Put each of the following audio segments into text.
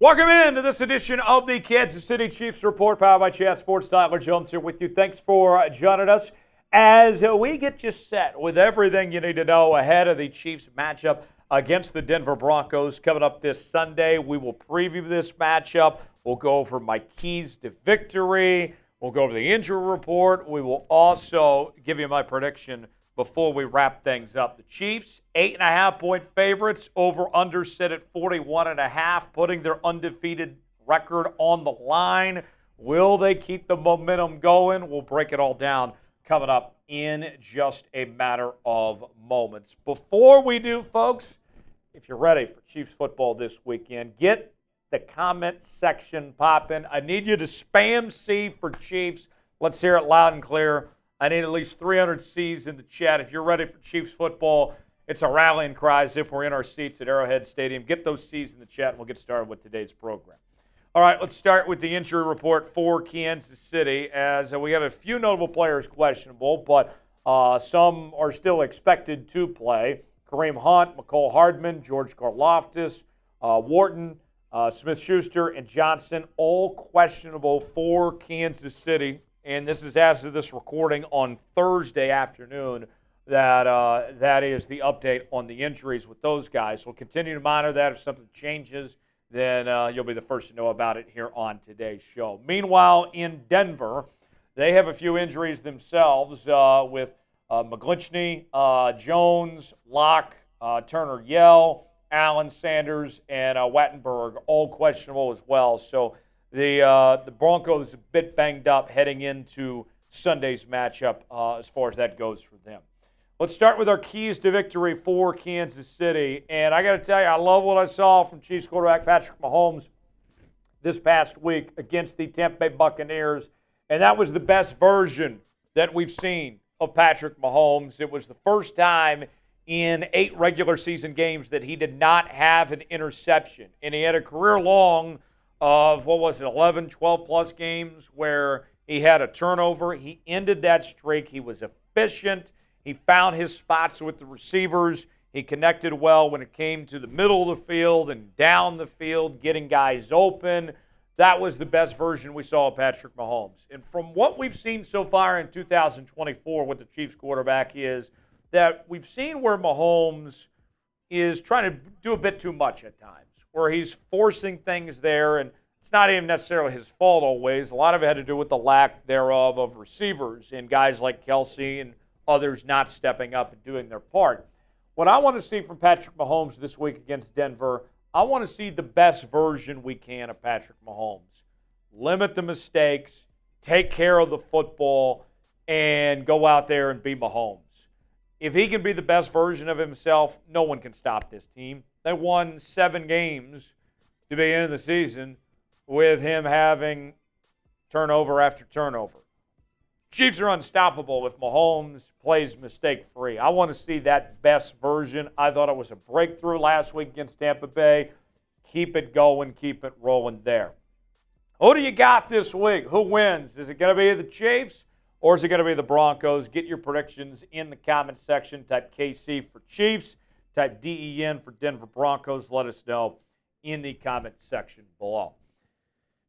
Welcome in to this edition of the Kansas City Chiefs Report, powered by Chat Sports. Tyler Jones here with you. Thanks for joining us as we get you set with everything you need to know ahead of the Chiefs matchup against the Denver Broncos coming up this Sunday. We will preview this matchup. We'll go over my keys to victory. We'll go over the injury report. We will also give you my prediction before we wrap things up. The Chiefs, 8.5-point favorites, over-under set at 41.5, putting their undefeated record on the line. Will they keep the momentum going? We'll break it all down coming up in just a matter of moments. Before we do, folks, if you're ready for Chiefs football this weekend, get the comment section popping. I need you to spam C for Chiefs. Let's hear it loud and clear. I need at least 300 C's in the chat. If you're ready for Chiefs football, it's a rallying cry as if we're in our seats at Arrowhead Stadium. Get those C's in the chat, and we'll get started with today's program. All right, let's start with the injury report for Kansas City, as we got a few notable players questionable, but some are still expected to play. Kareem Hunt, Hardman, George Karlaftis, Wharton, Smith-Schuster, and Johnson, all questionable for Kansas City. And this is as of this recording on Thursday afternoon that is the update on the injuries with those guys. We'll continue to monitor that. If something changes, then you'll be the first to know about it here on today's show. Meanwhile, in Denver, they have a few injuries themselves with McGlinchey, Jones, Locke, Turner Yell, Allen, Sanders, and Wattenberg, all questionable as well. So the Broncos a bit banged up heading into Sunday's matchup as far as that goes for them. Let's start with our keys to victory for Kansas City. And I got to tell you, I love what I saw from Chiefs quarterback Patrick Mahomes this past week against the Tampa Bay Buccaneers. And that was the best version that we've seen of Patrick Mahomes. It was the first time in 8 regular season games that he did not have an interception. And he had a career long of, 11, 12-plus games where he had a turnover. He ended that streak. He was efficient. He found his spots with the receivers. He connected well when it came to the middle of the field and down the field, getting guys open. That was the best version we saw of Patrick Mahomes. And from what we've seen so far in 2024 with the Chiefs quarterback is that we've seen where Mahomes is trying to do a bit too much at times, where he's forcing things there, and it's not even necessarily his fault always. A lot of it had to do with the lack thereof of receivers and guys like Kelce and others not stepping up and doing their part. What I want to see from Patrick Mahomes this week against Denver, I want to see the best version we can of Patrick Mahomes. Limit the mistakes, take care of the football, and go out there and be Mahomes. If he can be the best version of himself, no one can stop this team. They won 7 games to begin of the season with him having turnover after turnover. Chiefs are unstoppable if Mahomes plays mistake-free. I want to see that best version. I thought it was a breakthrough last week against Tampa Bay. Keep it going, keep it rolling there. Who do you got this week? Who wins? Is it going to be the Chiefs or is it going to be the Broncos? Get your predictions in the comment section. Type KC for Chiefs. Type DEN for Denver Broncos. Let us know in the comment section below.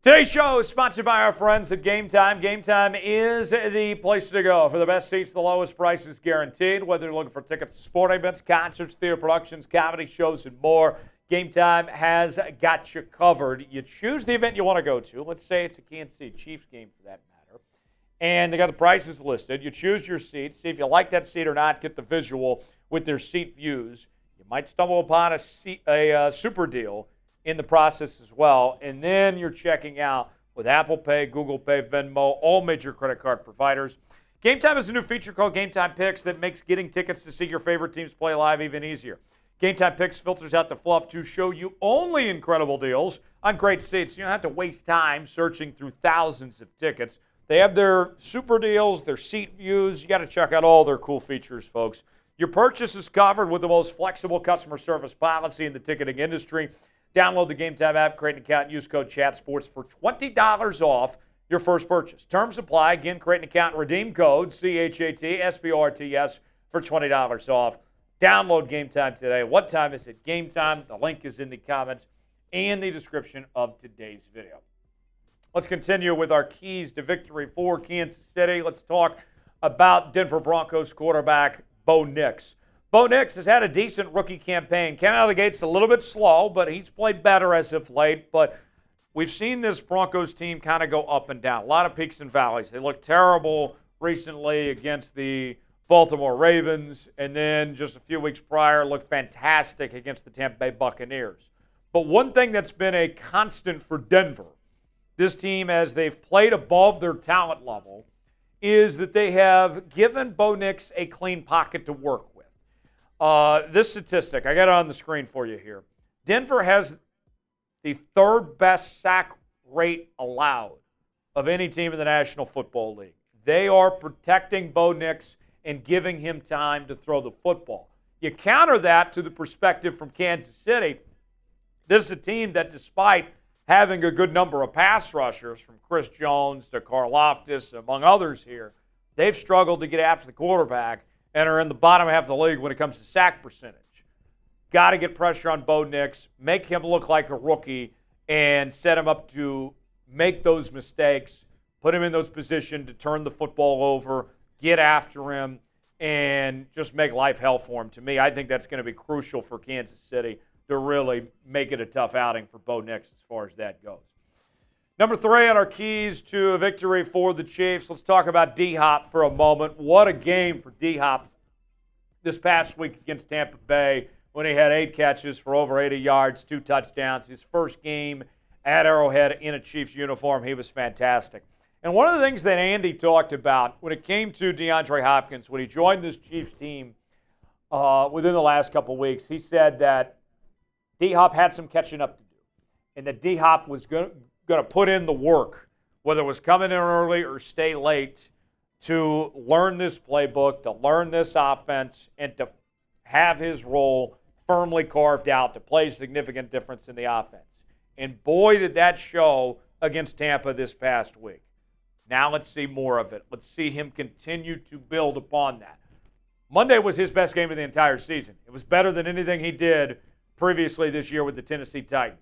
Today's show is sponsored by our friends at Game Time. Game Time is the place to go for the best seats, the lowest prices guaranteed. Whether you're looking for tickets to sporting events, concerts, theater productions, comedy shows, and more, Game Time has got you covered. You choose the event you want to go to. Let's say it's a Kansas City Chiefs game for that matter. And they got the prices listed. You choose your seat. See if you like that seat or not. Get the visual with their seat views. You might stumble upon a super deal in the process as well. And then you're checking out with Apple Pay, Google Pay, Venmo, all major credit card providers. Game Time is a new feature called Game Time Picks that makes getting tickets to see your favorite teams play live even easier. Game Time Picks filters out the fluff to show you only incredible deals on great seats. You don't have to waste time searching through thousands of tickets. They have their super deals, their seat views. You got to check out all their cool features, folks. Your purchase is covered with the most flexible customer service policy in the ticketing industry. Download the Game Time app, create an account, and use code ChatSports for $20 off your first purchase. Terms apply. Again, create an account and redeem code CHATSPORTS for $20 off. Download Game Time today. What time is it? Game Time. The link is in the comments in the description of today's video. Let's continue with our keys to victory for Kansas City. Let's talk about Denver Broncos quarterback Bo Nix. Bo Nix has had a decent rookie campaign. Came out of the gates a little bit slow, but he's played better as of late. But we've seen this Broncos team kind of go up and down. A lot of peaks and valleys. They looked terrible recently against the Baltimore Ravens, and then just a few weeks prior looked fantastic against the Tampa Bay Buccaneers. But one thing that's been a constant for Denver, this team, as they've played above their talent level, is that they have given Bo Nix a clean pocket to work with. This statistic, I got it on the screen for you here. Denver has the third best sack rate allowed of any team in the National Football League. They are protecting Bo Nix and giving him time to throw the football. You counter that to the perspective from Kansas City. This is a team that, despite having a good number of pass rushers, from Chris Jones to Karlaftis, among others here, they've struggled to get after the quarterback and are in the bottom half of the league when it comes to sack percentage. Got to get pressure on Bo Nix, make him look like a rookie, and set him up to make those mistakes, put him in those positions to turn the football over, get after him, and just make life hell for him. To me, I think that's going to be crucial for Kansas City to really make it a tough outing for Bo Nix as far as that goes. Number 3 on our keys to a victory for the Chiefs. Let's talk about D-Hop for a moment. What a game for D-Hop this past week against Tampa Bay when he had 8 catches for over 80 yards, 2 touchdowns. His first game at Arrowhead in a Chiefs uniform. He was fantastic. And one of the things that Andy talked about when it came to DeAndre Hopkins, when he joined this Chiefs team within the last couple weeks, he said that D-Hop had some catching up to do, and that D-Hop was going to put in the work, whether it was coming in early or stay late, to learn this playbook, to learn this offense, and to have his role firmly carved out to play a significant difference in the offense. And boy, did that show against Tampa this past week. Now let's see more of it. Let's see him continue to build upon that. Monday was his best game of the entire season. It was better than anything he did previously this year with the Tennessee Titans.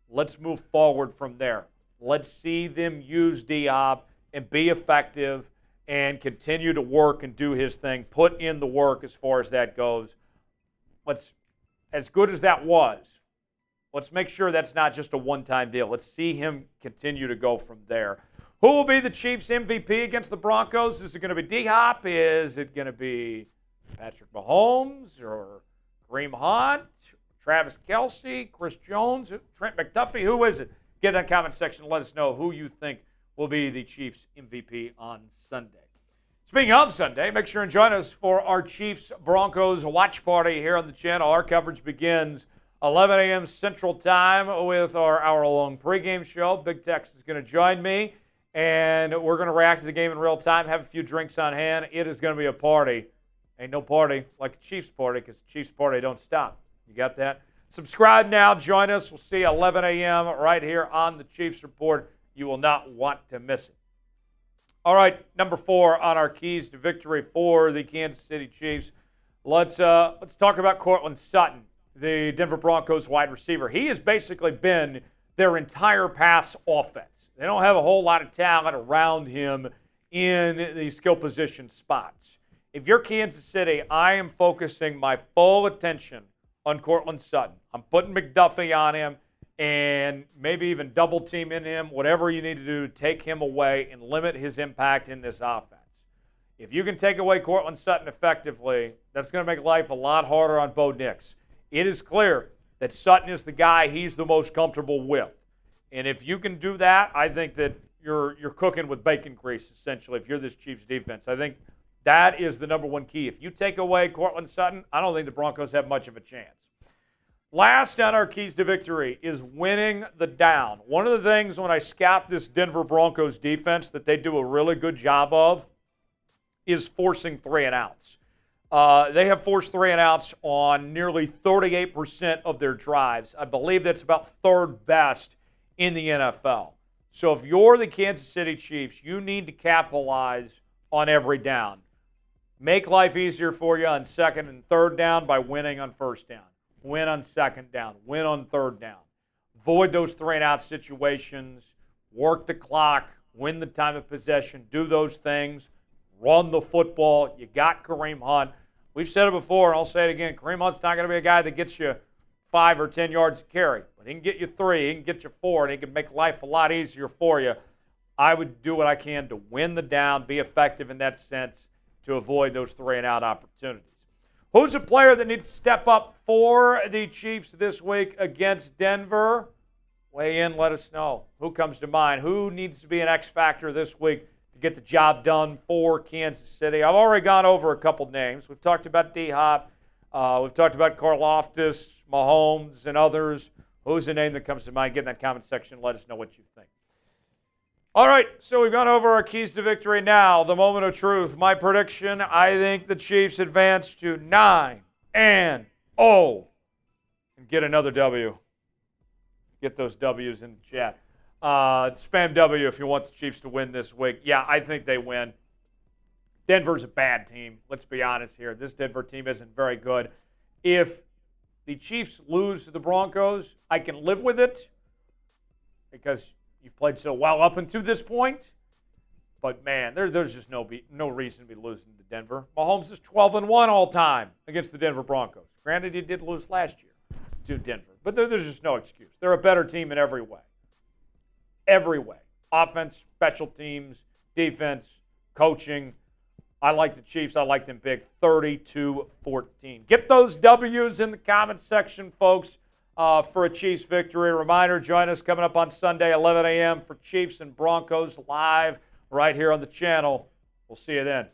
Let's move forward from there. Let's see them use D-Hop and be effective and continue to work and do his thing. Put in the work as far as that goes. As good as that was, let's make sure that's not just a one-time deal. Let's see him continue to go from there. Who will be the Chiefs MVP against the Broncos? Is it going to be D-Hop? Is it going to be Patrick Mahomes or Kareem Hunt, Travis Kelce, Chris Jones, Trent McDuffie? Who is it? Get in that comment section and let us know who you think will be the Chiefs MVP on Sunday. Speaking of Sunday, make sure and join us for our Chiefs-Broncos watch party here on the channel. Our coverage begins 11 a.m. Central Time with our hour-long pregame show. Big Tex is going to join me, and we're going to react to the game in real time, have a few drinks on hand. It is going to be a party. Ain't no party like a Chiefs party, because the Chiefs party don't stop. You got that? Subscribe now. Join us. We'll see you 11 a.m. right here on the Chiefs Report. You will not want to miss it. All right, number 4 on our keys to victory for the Kansas City Chiefs. Let's talk about Courtland Sutton, the Denver Broncos wide receiver. He has basically been their entire pass offense. They don't have a whole lot of talent around him in the skill position spots. If you're Kansas City, I am focusing my full attention on Courtland Sutton. I'm putting McDuffie on him and maybe even double team in him, whatever you need to do to take him away and limit his impact in this offense. If you can take away Courtland Sutton effectively, that's going to make life a lot harder on Bo Nix. It is clear that Sutton is the guy he's the most comfortable with. And if you can do that, I think that you're cooking with bacon grease, essentially, if you're this Chiefs defense. I think that is the number one key. If you take away Courtland Sutton, I don't think the Broncos have much of a chance. Last on our keys to victory is winning the down. One of the things when I scout this Denver Broncos defense that they do a really good job of is forcing 3 and outs. They have forced 3 and outs on nearly 38% of their drives. I believe that's about 3rd best in the NFL. So if you're the Kansas City Chiefs, you need to capitalize on every down. Make life easier for you on 2nd and 3rd down by winning on 1st down. Win on 2nd down. Win on 3rd down. avoid those 3-and-out situations, work the clock, win the time of possession, do those things, run the football. You got Kareem Hunt. We've said it before, and I'll say it again. Kareem Hunt's not going to be a guy that gets you 5 or 10 yards to carry, but he can get you 3, he can get you 4, and he can make life a lot easier for you. I would do what I can to win the down, be effective in that sense, to avoid those 3-and-out opportunities. Who's a player that needs to step up for the Chiefs this week against Denver? Weigh in, let us know. Who comes to mind? Who needs to be an X factor this week to get the job done for Kansas City? I've already gone over a couple names. We've talked about D-Hop. We've talked about Karlaftis, Mahomes, and others. Who's the name that comes to mind? Get in that comment section. Let us know what you think. All right, so we've gone over our keys to victory. Now, the moment of truth. My prediction, I think the Chiefs advance to 9-0 and get another W. Get those W's in the chat. Spam W if you want the Chiefs to win this week. Yeah, I think they win. Denver's a bad team. Let's be honest here. This Denver team isn't very good. If the Chiefs lose to the Broncos, I can live with it because you've played so well up until this point. But, man, there's just no reason to be losing to Denver. Mahomes is 12-1 all time against the Denver Broncos. Granted, he did lose last year to Denver. But there's just no excuse. They're a better team in every way. Every way. Offense, special teams, defense, coaching. I like the Chiefs. I like them big. 32-14. Get those W's in the comments section, folks, for a Chiefs victory. Reminder, join us coming up on Sunday, 11 a.m. for Chiefs and Broncos live right here on the channel. We'll see you then.